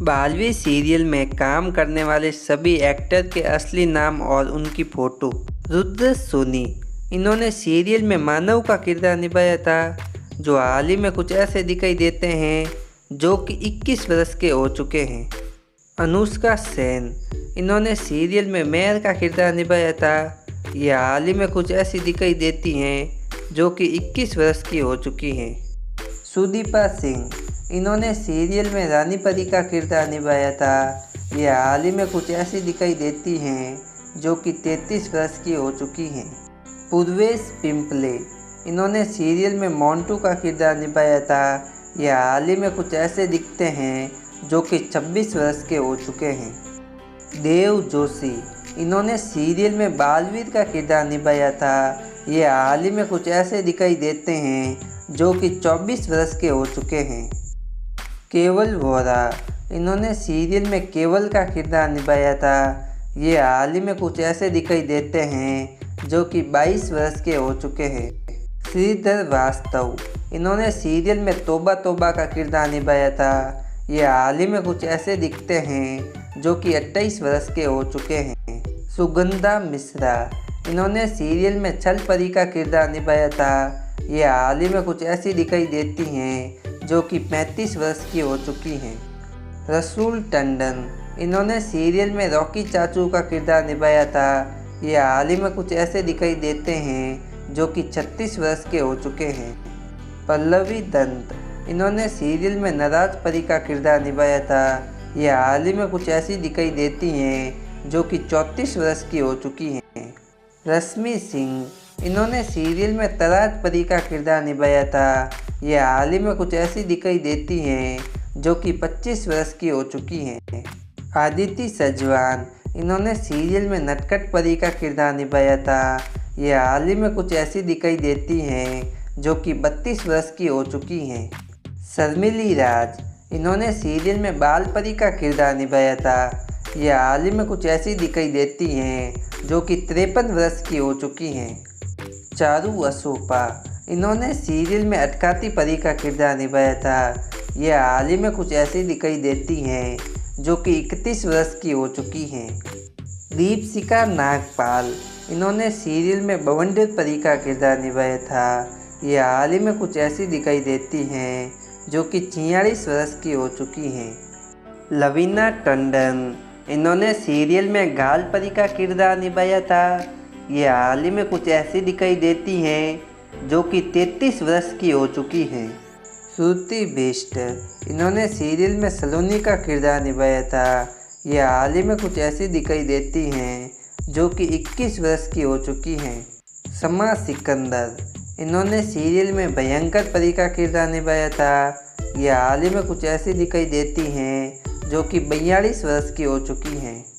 Baalveer serial में काम करने वाले सभी एक्टर के असली नाम और उनकी फ़ोटो। रुद्र सोनी, इन्होंने सीरियल में मानव का किरदार निभाया था, जो हाल ही में कुछ ऐसे दिखाई देते हैं जो कि 21 वर्ष के हो चुके हैं। अनुष्का सेन, इन्होंने सीरियल में मेयर का किरदार निभाया था, ये हाल ही में कुछ ऐसी दिखाई देती हैं जो कि 21 वर्ष की हो चुकी हैं। सुदीपा सिंह, इन्होंने सीरियल में रानी परी का किरदार निभाया था, ये हाल ही में कुछ ऐसी दिखाई देती हैं जो कि 33 वर्ष की हो चुकी हैं। पूर्वेश पिंपले, इन्होंने सीरियल में मोंटू का किरदार निभाया था, ये हाल ही में कुछ ऐसे दिखते हैं जो कि 26 वर्ष के हो चुके हैं। देव जोशी, इन्होंने सीरियल में बालवीर का किरदार निभाया था, ये हाल ही में कुछ ऐसे दिखाई देते हैं जो कि 24 वर्ष के हो चुके हैं। केवल वोरा, इन्होंने सीरियल में केवल का किरदार निभाया था, ये हाल ही में कुछ ऐसे दिखाई देते हैं जो कि 22 वर्ष के हो चुके हैं। श्रीधर वास्तव, इन्होंने सीरियल में तोबा तोबा का किरदार निभाया था, ये हाल ही में कुछ ऐसे दिखते हैं जो कि 28 वर्ष के हो चुके हैं। सुगंधा मिश्रा, इन्होंने सीरियल में छल परी का किरदार निभाया था, ये हाल ही में कुछ ऐसी दिखाई देती हैं जो कि 35 वर्ष की हो चुकी हैं। रसूल टंडन, इन्होंने सीरियल में रॉकी चाचू का किरदार निभाया था, ये हाल ही में कुछ ऐसे दिखाई देते हैं जो कि 36 वर्ष के हो चुके हैं। पल्लवी दंत, इन्होंने सीरियल में नाराज परी का किरदार निभाया था, ये हाल ही में कुछ ऐसी दिखाई देती हैं जो कि 34 वर्ष की हो चुकी हैं। रश्मि सिंह, इन्होंने सीरियल में तराज परी का किरदार निभाया था, ये हाल ही में कुछ ऐसी दिखाई देती हैं जो कि 25 वर्ष की हो चुकी हैं। आदिति सजवान, इन्होंने सीरियल में नटखट परी का किरदार निभाया था, ये हाल ही में कुछ ऐसी दिखाई देती हैं जो कि 32 वर्ष की हो चुकी हैं। शर्मिली राज, इन्होंने सीरियल में बाल परी का किरदार निभाया था, ये हाल ही में कुछ ऐसी दिखाई देती हैं जो कि 53 वर्ष की हो चुकी हैं। चारू असोपा, इन्होंने सीरियल में अटकाती परी का किरदार निभाया था, ये हाल ही में कुछ ऐसी दिखाई देती हैं जो कि 31 वर्ष की हो चुकी हैं। दीपशिखा नागपाल, इन्होंने सीरियल में बवंडर परी का किरदार निभाया था, ये हाल ही में कुछ ऐसी दिखाई देती हैं जो कि 46 वर्ष की हो चुकी हैं। लवीना टंडन, इन्होंने सीरियल में घाल परी का किरदार निभाया था, ये हाल ही में कुछ ऐसी दिखाई देती हैं जो कि 33 वर्ष की हो चुकी हैं। श्रुति बिष्ट, इन्होंने सीरियल में सलोनी का किरदार निभाया था, ये हाल ही में कुछ ऐसी दिखाई देती हैं जो कि 21 वर्ष की हो चुकी हैं। समा सिकंदर, इन्होंने सीरियल में भयंकर परी का किरदार निभाया था, ये हाल ही में कुछ ऐसी दिखाई देती हैं जो कि 42 वर्ष की हो चुकी हैं।